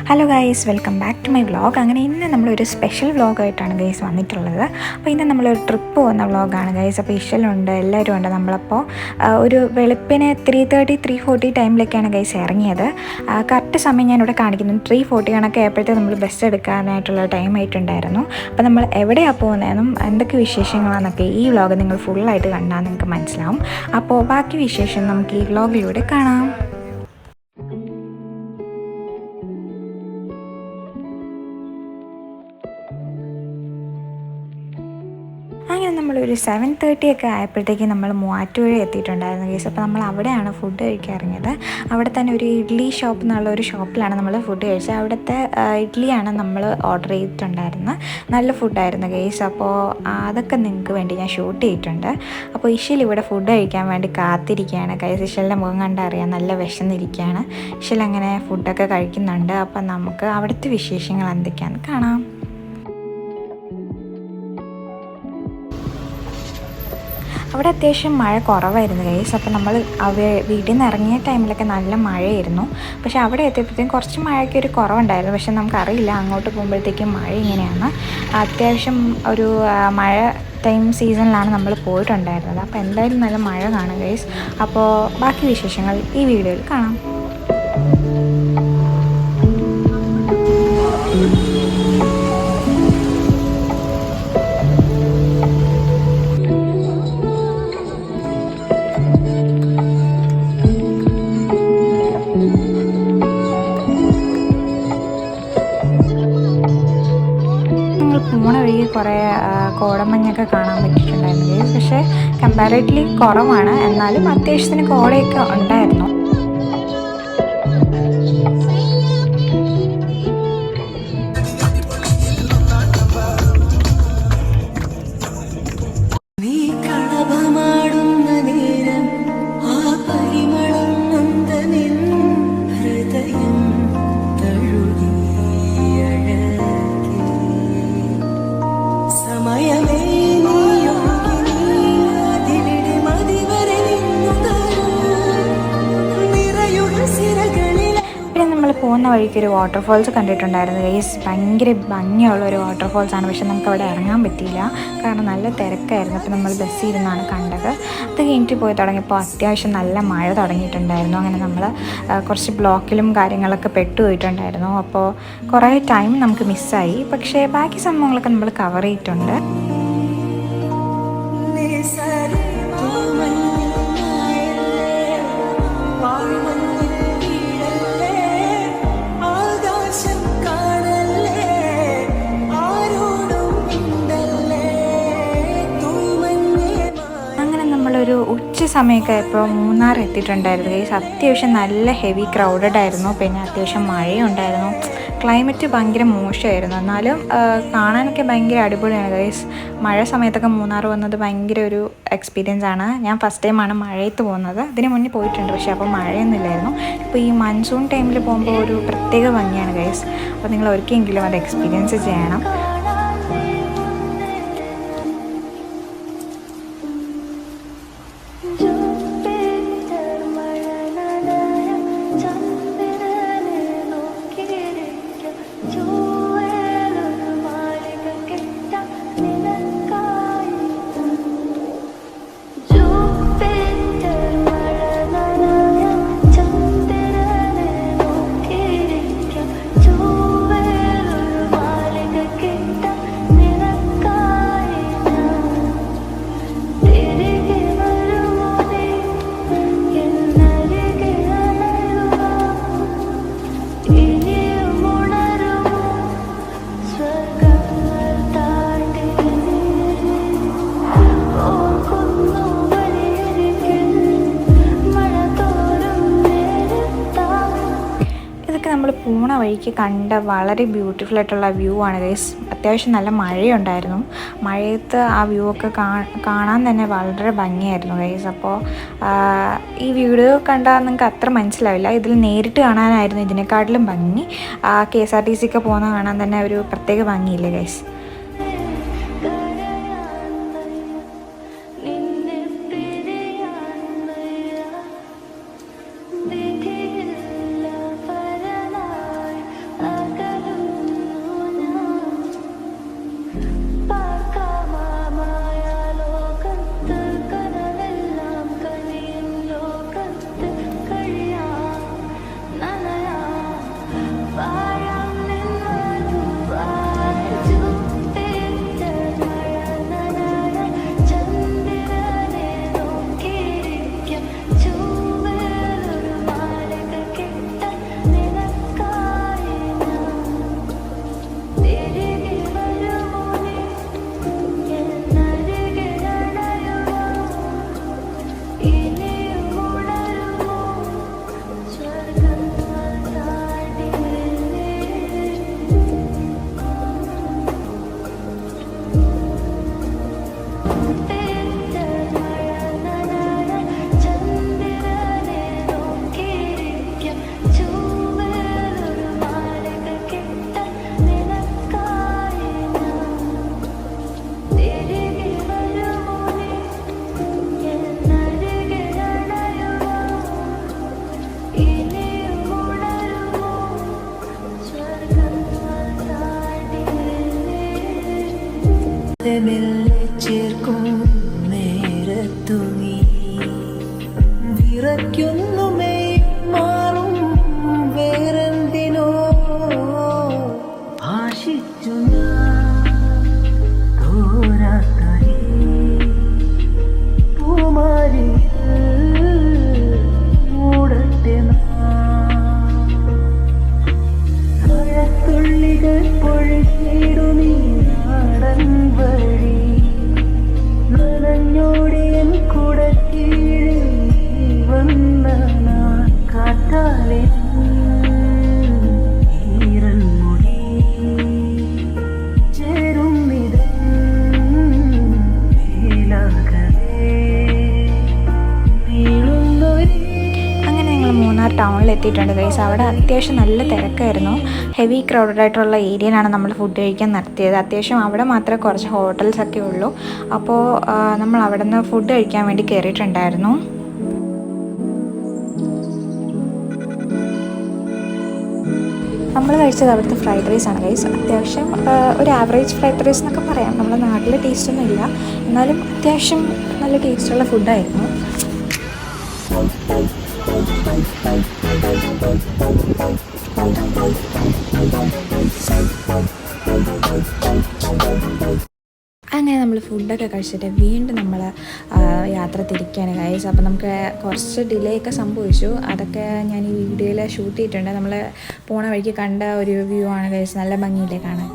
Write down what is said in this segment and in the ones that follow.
Hello guys, welcome back to my vlog. അങ്ങനെ ഇന്ന് നമ്മളൊരു സ്പെഷ്യൽ വ്ളോഗായിട്ടാണ് ഗൈസ് വന്നിട്ടുള്ളത്. അപ്പോൾ ഇന്ന് നമ്മളൊരു ട്രിപ്പ് പോകുന്ന വ്ളോഗാണ് ഗൈസ്. അപ്പോൾ ഇഷലുണ്ട്, എല്ലാവരും ഉണ്ട്. നമ്മളപ്പോൾ ഒരു വെളുപ്പിന് 3:30-3:40 ടൈമിലൊക്കെയാണ് ഗൈസ് ഇറങ്ങിയത്. കറക്റ്റ് സമയം ഞാനിവിടെ കാണിക്കുന്നു. 3:40 കണക്കെ ആയപ്പോഴത്തെ നമ്മൾ ബസ് എടുക്കാനായിട്ടുള്ള ടൈം ആയിട്ടുണ്ടായിരുന്നു. അപ്പോൾ നമ്മൾ എവിടെയാണ് പോകുന്നതെന്നും എന്തൊക്കെ വിശേഷങ്ങളാണെന്നൊക്കെ ഈ വ്ളോഗ് നിങ്ങൾ ഫുള്ളായിട്ട് കണ്ടാൽ നിങ്ങൾക്ക് മനസ്സിലാവും. അപ്പോൾ ബാക്കി വിശേഷം നമുക്ക് ഈ വ്ളോഗിലൂടെ കാണാം. അങ്ങനെ നമ്മളൊരു 7:30 ഒക്കെ ആയപ്പോഴത്തേക്കും നമ്മൾ മൂവാറ്റുപുഴ എത്തിയിട്ടുണ്ടായിരുന്നു കേസ്. അപ്പോൾ നമ്മൾ അവിടെയാണ് ഫുഡ് കഴിക്കാൻ ഇറങ്ങിയത്. അവിടെ തന്നെ ഒരു ഇഡ്ഡലി ഷോപ്പ് എന്നുള്ള ഒരു ഷോപ്പിലാണ് നമ്മൾ ഫുഡ് കഴിച്ചത്. അവിടുത്തെ ഇഡ്ഡലിയാണ് നമ്മൾ ഓർഡർ ചെയ്തിട്ടുണ്ടായിരുന്നത്. നല്ല ഫുഡായിരുന്നു കേസ്. അപ്പോൾ അതൊക്കെ നിങ്ങൾക്ക് വേണ്ടി ഞാൻ ഷൂട്ട് ചെയ്തിട്ടുണ്ട്. അപ്പോൾ ഇഷൽ ഇവിടെ ഫുഡ് കഴിക്കാൻ വേണ്ടി കാത്തിരിക്കുകയാണ് കേസ്. ഇഷലിൻ്റെ മുഖം കണ്ടറിയാം, നല്ല വിശന്നിരിക്കുകയാണ്. ഇഷൽ അങ്ങനെ ഫുഡൊക്കെ കഴിക്കുന്നുണ്ട്. അപ്പം നമുക്ക് അവിടുത്തെ വിശേഷങ്ങൾ എന്തൊക്കെയാണെന്ന് കാണാം. അവിടെ അത്യാവശ്യം മഴ കുറവായിരുന്നു ഗൈസ്. അപ്പോൾ നമ്മൾ വീട്ടിൽ നിന്ന് ഇറങ്ങിയ ടൈമിലൊക്കെ നല്ല മഴയായിരുന്നു. പക്ഷേ അവിടെ എത്തിയപ്പോഴത്തേക്കും കുറച്ച് മഴയ്ക്ക് ഒരു കുറവുണ്ടായിരുന്നു. പക്ഷേ നമുക്കറിയില്ല അങ്ങോട്ട് പോകുമ്പോഴത്തേക്കും മഴ ഇങ്ങനെയാണ്. അത്യാവശ്യം ഒരു മഴ ടൈം സീസണിലാണ് നമ്മൾ പോയിട്ടുണ്ടായിരുന്നത്. അപ്പോൾ എന്തായാലും നല്ല മഴ കാണും ഗൈസ്. അപ്പോൾ ബാക്കി വിശേഷങ്ങൾ ഈ വീഡിയോയിൽ കാണാം. പോണ വഴി കുറേ കോടമഞ്ഞൊക്കെ കാണാൻ പറ്റിയിട്ടുണ്ടായിരുന്നു. പക്ഷേ കമ്പാരിറ്റീവ്ലി കുറവാണ്, എന്നാലും അത്യാവശ്യത്തിന് കോടയൊക്കെ ഉണ്ടായിരുന്നു. പോകുന്ന വഴിക്ക് ഒരു വാട്ടർഫോൾസ് കണ്ടിട്ടുണ്ടായിരുന്നു ഗൈസ്. ഭയങ്കര ഭംഗിയുള്ള ഒരു വാട്ടർഫോൾസാണ്. പക്ഷെ നമുക്ക് അവിടെ ഇറങ്ങാൻ പറ്റിയില്ല, കാരണം നല്ല തിരക്കായിരുന്നു. അപ്പോൾ നമ്മൾ ബസ്സിൽ ഇരുന്നാണ് കണ്ടത്. അത് കഴിഞ്ഞിട്ട് പോയി തുടങ്ങിയപ്പോൾ അത്യാവശ്യം നല്ല മഴ തുടങ്ങിയിട്ടുണ്ടായിരുന്നു. അങ്ങനെ നമ്മൾ കുറച്ച് ബ്ലോക്കിലും കാര്യങ്ങളൊക്കെ പെട്ടുപോയിട്ടുണ്ടായിരുന്നു. അപ്പോൾ കുറേ ടൈം നമുക്ക് മിസ്സായി. പക്ഷേ ബാക്കി സംഭവങ്ങളൊക്കെ നമ്മൾ കവർ ചെയ്തിട്ടുണ്ട്. ഒരു ഉച്ച സമയമൊക്കെ ആയപ്പോൾ മൂന്നാർ എത്തിയിട്ടുണ്ടായിരുന്നു ഗൈസ്. അത്യാവശ്യം നല്ല ഹെവി ക്രൗഡഡ് ആയിരുന്നു. പിന്നെ അത്യാവശ്യം മഴയുണ്ടായിരുന്നു. ക്ലൈമറ്റ് ഭയങ്കര മോശമായിരുന്നു. എന്നാലും കാണാനൊക്കെ ഭയങ്കര അടിപൊളിയാണ് ഗൈസ്. മഴ സമയത്തൊക്കെ മൂന്നാർ വന്നത് ഭയങ്കര ഒരു എക്സ്പീരിയൻസ് ആണ്. ഞാൻ ഫസ്റ്റ് ടൈമാണ് മഴയത്ത് പോകുന്നത്. ഇതിന് മുന്നേ പോയിട്ടുണ്ട്, പക്ഷേ അപ്പോൾ മഴയൊന്നുമില്ലായിരുന്നു. ഇപ്പോൾ ഈ മൺസൂൺ ടൈമിൽ പോകുമ്പോൾ ഒരു പ്രത്യേക ഭംഗിയാണ് ഗൈസ്. അപ്പോൾ നിങ്ങൾ ഒരിക്കലെങ്കിലും അത് എക്സ്പീരിയൻസ് ചെയ്യണം. നമ്മൾ പോണ വഴിക്ക് കണ്ട വളരെ ബ്യൂട്ടിഫുൾ ആയിട്ടുള്ള വ്യൂ ആണ് ഗൈസ്. അത്യാവശ്യം നല്ല മഴയുണ്ടായിരുന്നു. മഴയത്ത് ആ വ്യൂ ഒക്കെ കാണാൻ തന്നെ വളരെ ഭംഗിയായിരുന്നു ഗൈസ്. അപ്പോൾ ഈ വീഡിയോ കണ്ടാൽ നിങ്ങൾക്ക് അത്ര മനസ്സിലാവില്ല. ഇതിൽ നേരിട്ട് കാണാനായിരുന്നു ഇതിനെക്കാട്ടിലും ഭംഗി. KSRTC ഒക്കെ പോകുന്ന കാണാൻ തന്നെ ഒരു പ്രത്യേക ഭംഗിയില്ലേ ഗൈസ്. മെല്ലെ ചേർക്കും നേരത്തു നീ വിറയ്ക്കുന്നു മെയ് മാറും വേറെന്തിനോ ഭാഷിച്ചു ഞാൻ തോരാത്തരി പൂമാരിയിൽ മൂടത്തെ മഴത്തുള്ളികൾ പൊഴിച്ചിടുമീ നാടൻ വഴി നനഞ്ഞോടിയൻ കുടക്കീഴിൽ വന്ന നാൻ കാറ്റാലെ ഈറൻ മുടി ചേരും വിധം വേലാകവേ നീളുന്നൊരേ. അങ്ങനെ ഞങ്ങൾ മൂന്നാർ ടൗണിൽ എത്തിയിട്ടുണ്ട് ഗൈസ്. അവിടെ അത്യാവശ്യം നല്ല തിരക്കായിരുന്നു. ഹെവി ക്രൗഡഡ് ആയിട്ടുള്ള ഏരിയയിലാണ് നമ്മൾ ഫുഡ് കഴിക്കാൻ നടത്തിയത്. അത്യാവശ്യം അവിടെ മാത്രമേ കുറച്ച് ഹോട്ടൽസൊക്കെ ഉള്ളൂ. അപ്പോൾ നമ്മൾ അവിടെ നിന്ന് ഫുഡ് കഴിക്കാൻ വേണ്ടി കയറിയിട്ടുണ്ടായിരുന്നു. നമ്മൾ കഴിച്ചത് അവിടുത്തെ ഫ്രൈഡ് റൈസ് ആണ് ഗൈസ്. അത്യാവശ്യം ഒരു ആവറേജ് ഫ്രൈഡ് റൈസ് എന്നൊക്കെ പറയാം. നമ്മുടെ നാട്ടിലെ ടേസ്റ്റൊന്നും ഇല്ല, എന്നാലും അത്യാവശ്യം നല്ല ടേസ്റ്റുള്ള ഫുഡായിരുന്നു. അങ്ങനെ നമ്മൾ ഫുഡൊക്കെ കഴിച്ചിട്ട് വീണ്ടും നമ്മൾ യാത്ര തിരിക്കുകയാണ് ഗൈസ്. അപ്പോൾ നമുക്ക് കുറച്ച് ഡിലേ ഒക്കെ സംഭവിച്ചു. അതൊക്കെ ഞാൻ ഈ വീഡിയോയിൽ ഷൂട്ട് ചെയ്തിട്ടുണ്ട്. നമ്മൾ പോണ വഴിക്ക് കണ്ട ഒരു വ്യൂ ആണ് ഗൈസ്. നല്ല ഭംഗിയില്ലേ കാണാൻ.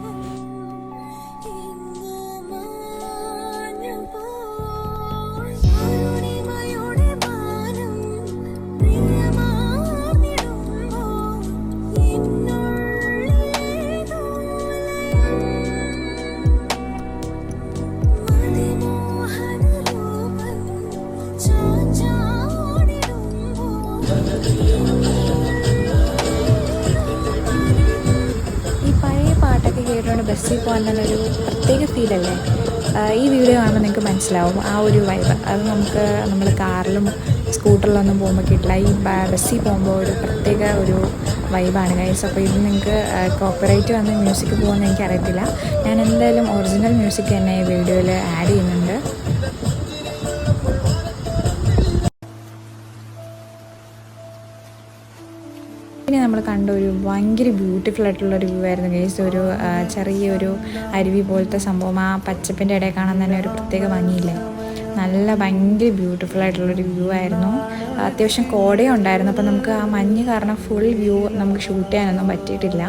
ഈ പഴയ പാട്ടൊക്കെ കേട്ടുകൊണ്ട് ബസ്സിൽ പോകാൻ തന്നെ ഒരു പ്രത്യേക ഫീലല്ലേ. ഈ വീഡിയോ കാണുമ്പോൾ നിങ്ങൾക്ക് മനസ്സിലാവും ആ ഒരു വൈബ്. അത് നമുക്ക് നമ്മൾ കാറിലും സ്കൂട്ടറിലൊന്നും പോകുമ്പോൾ കിട്ടില്ല. ഈ ബസ്സിൽ പോകുമ്പോൾ ഒരു പ്രത്യേക ഒരു വൈബാണ് ഗൈസ്. അപ്പോൾ ഇത് നിങ്ങൾക്ക് കോപ്പറേറ്റ് വന്ന് മ്യൂസിക് പോകുമെന്ന് എനിക്കറിയത്തില്ല. ഞാൻ എന്തായാലും ഒറിജിനൽ മ്യൂസിക് തന്നെ ഈ വീഡിയോയിൽ ആഡ് ചെയ്യുന്നുണ്ട്. പിന്നെ നമ്മൾ കണ്ട ഒരു ഭയങ്കര ബ്യൂട്ടിഫുൾ ആയിട്ടുള്ളൊരു വ്യൂ ആയിരുന്നു ഗൈസ്. ഒരു ചെറിയൊരു അരുവി പോലത്തെ സംഭവം ആ പച്ചപ്പിൻ്റെ ഇടയിൽ കാണാൻ തന്നെ ഒരു പ്രത്യേക ഭംഗിയില്ലേ. നല്ല ഭയങ്കര ബ്യൂട്ടിഫുൾ ആയിട്ടുള്ളൊരു വ്യൂ ആയിരുന്നു. അത്യാവശ്യം കോടയും ഉണ്ടായിരുന്നു. അപ്പോൾ നമുക്ക് ആ മഞ്ഞ് കാരണം ഫുൾ വ്യൂ നമുക്ക് ഷൂട്ട് ചെയ്യാനൊന്നും പറ്റിയിട്ടില്ല.